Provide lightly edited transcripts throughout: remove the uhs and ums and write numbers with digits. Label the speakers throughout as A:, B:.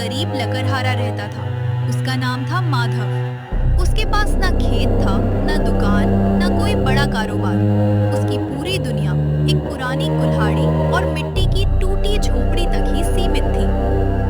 A: गरीब लकड़हारा रहता था। उसका नाम था माधव। उसके पास ना खेत था, ना दुकान, ना कोई बड़ा कारोबार। उसकी पूरी दुनिया एक पुरानी कुल्हाड़ी और मिट्टी की टूटी झोपड़ी तक ही सीमित थी।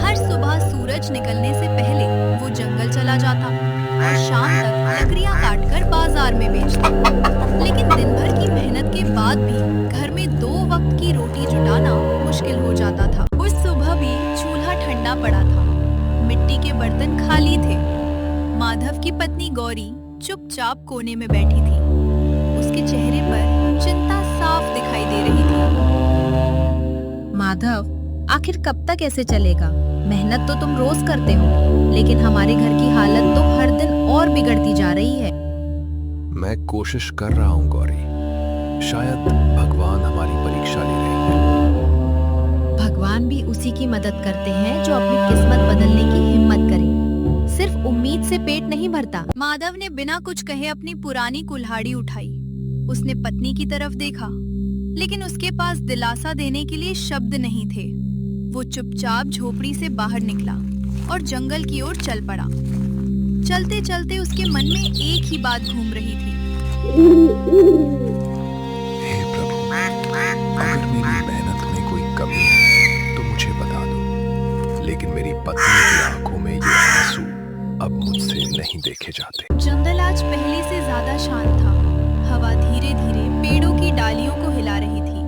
A: हर सुबह सूरज निकलने से पहले वो जंगल चला जाता और शाम तक लकड़ियां काटकर बाजार में बेचता। लेकिन दिन भर की मेहनत के बाद भी घर में 2 वक्त की रोटी जुटाना मुश्किल हो जाता था। उस सुबह भी चूल्हा ठंडा पड़ा था, मिट्टी के बर्तन खाली थे। माधव की पत्नी गौरी चुपचाप कोने में बैठी थी। उसके चेहरे पर चिंता साफ दिखाई दे रही थी।
B: माधव, आखिर कब तक ऐसे चलेगा? मेहनत तो तुम रोज करते हो, लेकिन हमारे घर की हालत तो हर दिन और बिगड़ती जा रही है।
C: मैं कोशिश कर रहा हूँ गौरी। शायद भगवान हमारी परीक्षा ले रहे हैं।
B: भगवान भी उसी की मदद करते हैं जो अपनी किस्मत बदलने की हिम्मत करे। सिर्फ उम्मीद से पेट नहीं भरता।
A: माधव ने बिना कुछ कहे अपनी पुरानी कुल्हाड़ी उठाई। उसने पत्नी की तरफ देखा, लेकिन उसके पास दिलासा देने के लिए शब्द नहीं थे। वो चुपचाप झोपड़ी से बाहर निकला और जंगल की ओर चल पड़ा। चलते चलते उसके मन में एक ही बात घूम रही थी।
C: हे प्रभु, अगर मेरी मेहनत में कोई कमी है तो मुझे बता दो, लेकिन मेरी पत्नी की आंखों में ये आंसू अब मुझसे नहीं देखे जाते।
A: जंगल आज पहले से ज्यादा शांत था। हवा धीरे धीरे पेड़ों की डालियों को हिला रही थी।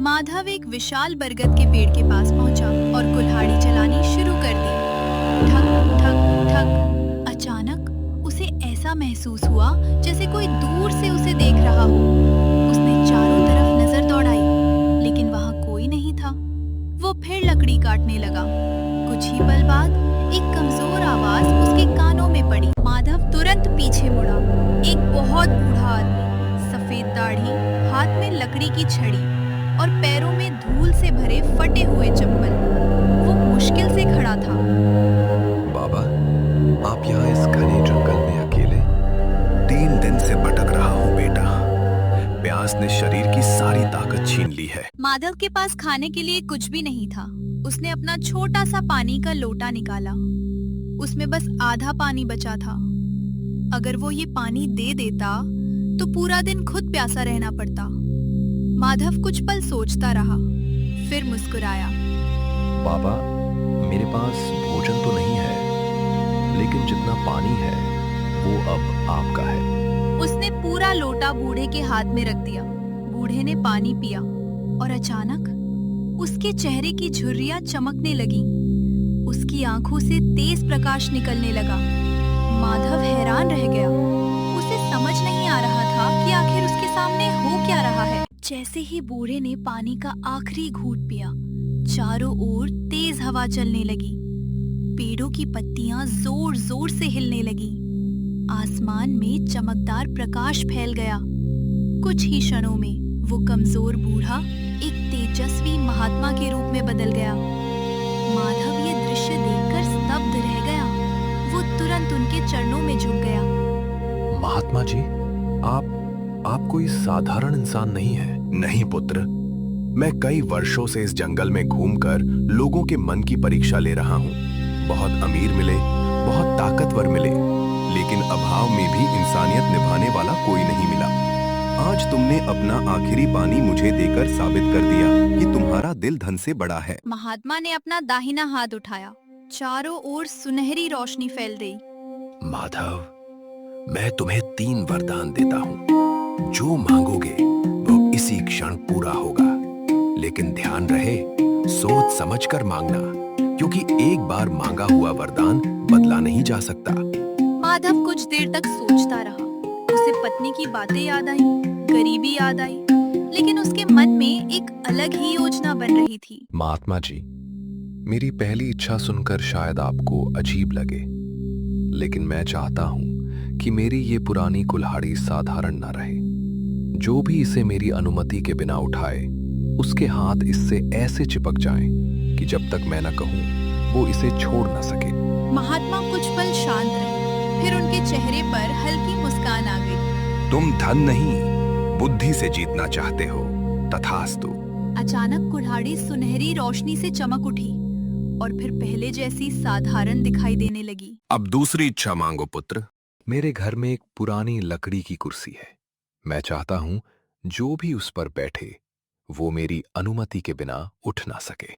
A: माधव एक विशाल बरगद के पेड़ के पास पहुंचा और कुल्हाड़ी चलानी शुरू कर दी। ठक ठक ठक। अचानक उसे ऐसा महसूस हुआ जैसे कोई दूर से उसे देख रहा हो। उसने चारों तरफ नजर दौड़ाई, लेकिन वहां कोई नहीं था। वो फिर लकड़ी काटने लगा। कुछ ही पल बाद एक कमजोर आवाज उसके कानों में पड़ी। माधव तुरंत पीछे मुड़ा। एक बहुत बूढ़ा आदमी, सफेद दाढ़ी, हाथ में लकड़ी की छड़ी और पैरों में धूल से भरे फटे हुए चप्पल। वो मुश्किल से खड़ा था।
C: बाबा, आप यहाँ इस घने जंगल में अकेले? 3 दिन से भटक रहा हूँ बेटा। प्यास ने शरीर की सारी ताकत छीन ली है।
A: माधव के पास खाने के लिए कुछ भी नहीं था। उसने अपना छोटा सा पानी का लोटा निकाला। उसमें बस आधा पानी बचा था। अगर वो ये पानी दे देता तो पूरा दिन खुद प्यासा रहना पड़ता। माधव कुछ पल सोचता रहा, फिर मुस्कुराया।
C: बाबा, मेरे पास भोजन तो नहीं है, लेकिन जितना पानी है वो अब आपका है।
A: उसने पूरा लोटा बूढ़े के हाथ में रख दिया। बूढ़े ने पानी पिया और अचानक उसके चेहरे की झुर्रियां चमकने लगीं। उसकी आंखों से तेज प्रकाश निकलने लगा। माधव हैरान रह गया। उसे समझ नहीं आ रहा था कि आखिर उसके सामने हो क्या रहा है। जैसे ही बूढ़े ने पानी का आखिरी घूंट पिया, चारों ओर तेज हवा चलने लगी। पेड़ों की पत्तियां जोर जोर से हिलने लगी। आसमान में चमकदार प्रकाश फैल गया। कुछ ही क्षणों में वो कमजोर बूढ़ा एक तेजस्वी महात्मा के रूप में बदल गया। माधव ये दृश्य देखकर स्तब्ध रह गया। वो तुरंत उनके चरणों में झुक गया।
C: महात्मा जी, आप कोई साधारण इंसान नहीं है। नहीं पुत्र, मैं कई वर्षों से इस जंगल में घूमकर लोगों के मन की परीक्षा ले रहा हूँ। बहुत अमीर मिले, बहुत ताकतवर मिले, लेकिन अभाव में भी इंसानियत निभाने वाला कोई नहीं मिला। आज तुमने अपना आखिरी पानी मुझे देकर साबित कर दिया कि तुम्हारा दिल धन से बड़ा है।
A: महात्मा ने अपना दाहिना हाथ उठाया। चारों ओर सुनहरी रोशनी फैल गई।
C: माधव, मैं तुम्हें 3 वरदान देता हूँ। जो मांगोगे वो इसी क्षण पूरा होगा, लेकिन ध्यान रहे, सोच समझकर मांगना, क्योंकि एक बार मांगा हुआ वरदान बदला नहीं जा सकता।
A: माधव कुछ देर तक सोचता रहा। उसे पत्नी की बातें याद आई, गरीबी याद आई, लेकिन उसके मन में एक अलग ही योजना बन रही थी।
C: महात्मा जी, मेरी पहली इच्छा सुनकर शायद आपको अजीब लगे, लेकिन मैं चाहता हूँ कि मेरी ये पुरानी कुल्हाड़ी साधारण न रहे। जो भी इसे मेरी अनुमति के बिना उठाए, उसके हाथ इससे ऐसे चिपक जाएं कि जब तक मैं न कहूँ वो इसे छोड़ न सके।
A: महात्मा कुछ पल शांत रहे, फिर उनके चेहरे पर हल्की मुस्कान आ गई।
C: तुम धन नहीं, बुद्धि से जीतना चाहते हो, तथास्तु।
A: अचानक कुल्हाड़ी सुनहरी रोशनी से चमक उठी। और फिर पहले जैसी साधारण दिखाई देने लगी।
C: अब दूसरी इच्छा मांगो पुत्र। मेरे घर में एक पुरानी लकड़ी की कुर्सी है। मैं चाहता हूं जो भी उस पर बैठे वो मेरी अनुमति के बिना उठ ना सके।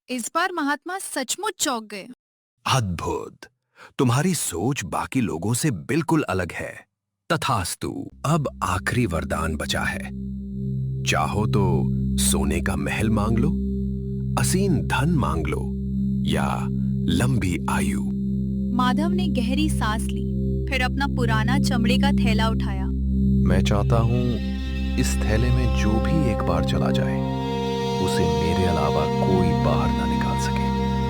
A: इस बार महात्मा सचमुच चौंक गए।
C: अद्भुत! तुम्हारी सोच बाकी लोगों से बिल्कुल अलग है। तथास्तु। अब आखिरी वरदान बचा है। चाहो तो सोने का महल मांग लो, असीम धन मांग लो या लंबी आयु।
A: माधव ने गहरी सांस ली, फिर अपना पुराना चमड़े का थैला उठाया।
C: मैं चाहता हूं इस थैले में जो भी एक बार चला जाए उसे मेरे अलावा कोई बाहर ना निकाल सके।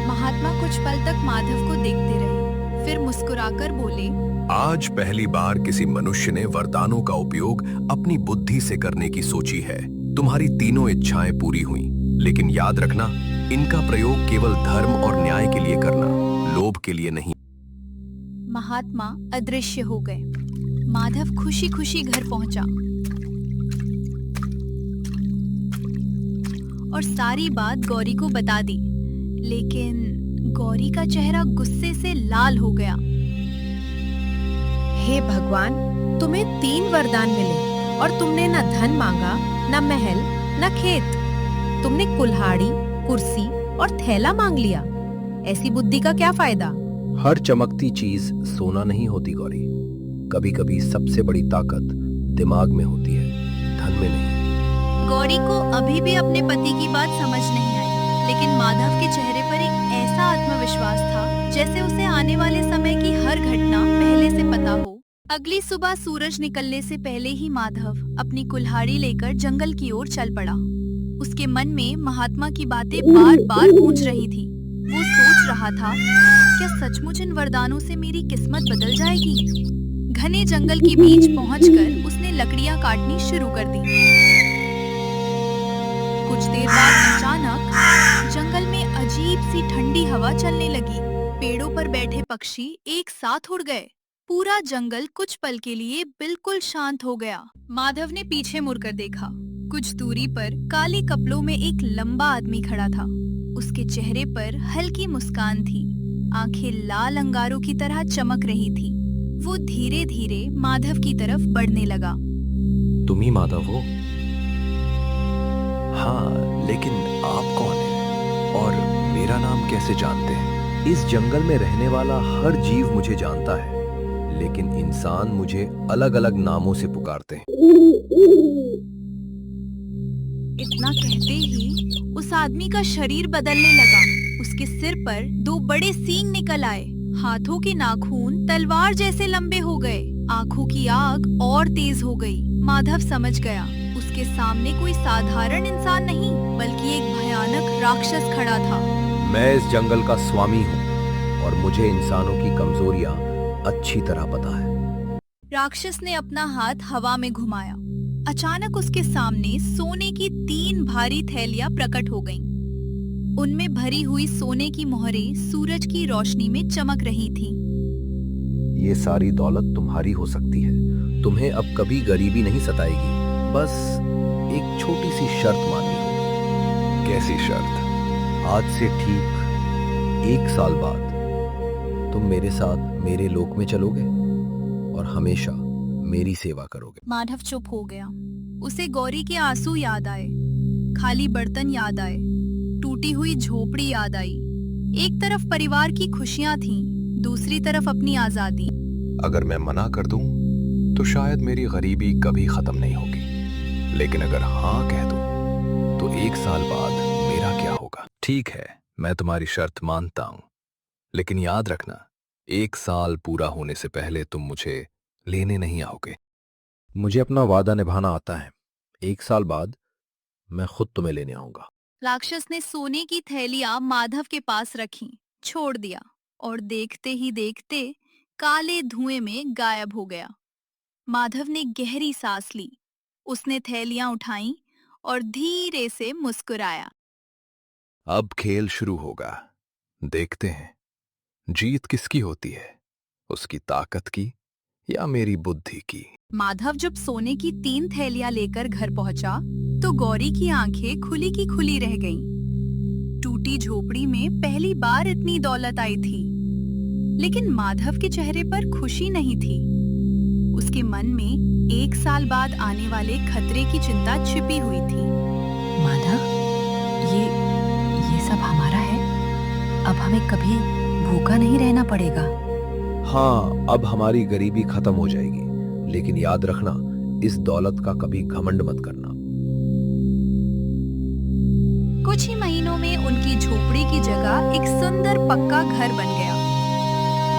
A: महात्मा कुछ पल तक माधव को देखते रहे, फिर मुस्कुराकर बोले,
C: आज पहली बार किसी मनुष्य ने वरदानों का उपयोग अपनी बुद्धि से करने की सोची है। तुम्हारी तीनों इच्छाएं पूरी हुई, लेकिन याद रखना इनका प्रयोग केवल धर्म और न्याय के लिए करना, लोभ के लिए नहीं।
A: महात्मा अदृश्य हो गए। माधव खुशी खुशी घर पहुंचा और सारी बात गौरी को बता दी, लेकिन गौरी का चेहरा गुस्से से लाल हो गया।
B: हे भगवान, तुम्हें 3 वरदान मिले और तुमने न धन मांगा, न महल, न खेत। तुमने कुल्हाड़ी, कुर्सी और थैला मांग लिया। ऐसी बुद्धि का क्या फायदा?
C: हर चमकती चीज सोना नहीं होती गौरी। कभी कभी सबसे बड़ी ताकत दिमाग में होती है, धन में नहीं।
A: गौरी को अभी भी अपने पति की बात समझ नहीं आई, लेकिन माधव के चेहरे पर एक ऐसा आत्मविश्वास था जैसे उसे आने वाले समय की हर घटना पहले से पता हो। अगली सुबह सूरज निकलने से पहले ही माधव अपनी कुल्हाड़ी लेकर जंगल की ओर चल पड़ा। उसके मन में महात्मा की बातें बार बार गूंज रही थी। वो सोच रहा था, क्या सचमुच इन वरदानों से मेरी किस्मत बदल जाएगी? घने जंगल के बीच पहुंचकर उसने लकड़ियां काटनी शुरू कर दी। कुछ देर बाद अचानक जंगल में अजीब सी ठंडी हवा चलने लगी। पेड़ों पर बैठे पक्षी एक साथ उड़ गए। पूरा जंगल कुछ पल के लिए बिल्कुल शांत हो गया। माधव ने पीछे मुड़कर देखा। कुछ दूरी पर काले कपड़ों में एक लंबा आदमी खड़ा था। उसके चेहरे पर हल्की मुस्कान थी, आंखें लाल अंगारों की तरह चमक रही थी। वो धीरे धीरे माधव की तरफ बढ़ने लगा।
C: तुम ही माधव हो? हाँ, लेकिन आप कौन हैं? और मेरा नाम कैसे जानते हैं? इस जंगल में रहने वाला हर जीव मुझे जानता है, लेकिन इंसान मुझे अलग अलग नामों से पुकारते हैं।
A: इतना कहते ही उस आदमी का शरीर बदलने लगा। उसके सिर पर 2 बड़े सींग निकल आए। हाथों के नाखून तलवार जैसे लंबे हो गए। आंखों की आग और तेज हो गई। माधव समझ गया, उसके सामने कोई साधारण इंसान नहीं, बल्कि एक भयानक राक्षस खड़ा था।
C: मैं इस जंगल का स्वामी हूँ और मुझे इंसानों की कमजोरियां अच्छी तरह पता है।
A: राक्षस ने अपना हाथ हवा में घुमाया। अचानक उसके सामने सोने की 3 भारी थैलियां प्रकट हो गईं। उनमें भरी हुई सोने की मोहरें सूरज की रोशनी में चमक रही थीं।
C: ये सारी दौलत तुम्हारी हो सकती है। तुम्हें अब कभी गरीबी नहीं सताएगी। बस एक छोटी सी शर्त माननी होगी। कैसी शर्त? आज से ठीक 1 साल बाद तुम मेरे साथ मेरे लोक में चलोगे और हमेशा मेरी सेवा करोगे।
A: माधव चुप हो गया। उसे गौरी के आंसू याद आए, खाली बर्तन याद आए, टूटी हुई झोपड़ी याद आई। एक तरफ परिवार की खुशियां थीं, दूसरी तरफ अपनी आजादी।
C: अगर मैं मना कर दूं तो शायद मेरी गरीबी कभी खत्म नहीं होगी, लेकिन अगर हाँ कह दूं तो 1 साल बाद मेरा क्या होगा? ठीक है, मैं तुम्हारी शर्त मानता हूं, लेकिन याद रखना 1 साल पूरा होने से पहले तुम मुझे लेने नहीं आओगे। मुझे अपना वादा निभाना आता है। 1 साल बाद मैं खुद तुम्हें लेने आऊंगा।
A: राक्षस ने सोने की थैलियां माधव के पास रखीं, छोड़ दिया और देखते ही देखते काले धुएं में गायब हो गया। माधव ने गहरी सांस ली। उसने थैलियां उठाईं और धीरे से मुस्कुराया।
C: अब खेल शुरू होगा। देखते हैं जीत किसकी होती है, उसकी ताकत की या मेरी बुद्धि की।
A: माधव जब सोने की 3 थैलियां लेकर घर पहुंचा तो गौरी की आंखें खुली की खुली रह गईं। टूटी छोटी झोपड़ी में पहली बार इतनी दौलत आई थी, लेकिन माधव के चेहरे पर खुशी नहीं थी। उसके मन में 1 साल बाद आने वाले खतरे की चिंता छिपी हुई थी।
B: माधव, ये सब हमारा है। अब हमें कभी भूखा नहीं रहना पड़ेगा।
C: हाँ, अब हमारी गरीबी खत्म हो जाएगी, लेकिन याद रखना, इस दौलत का कभी घमंड मत करना।
A: कुछ ही महीनों में उनकी झोपड़ी की जगह एक सुंदर पक्का घर बन गया।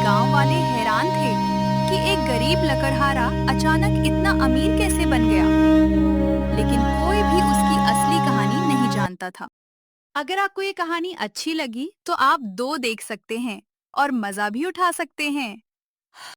A: गांव वाले हैरान थे कि एक गरीब लकड़हारा अचानक इतना अमीर कैसे बन गया, लेकिन कोई भी उसकी असली कहानी नहीं जानता था। अगर आपको ये कहानी अच्छी लगी तो आप 2 देख सकते हैं और मजा भी उठा सकते हैं।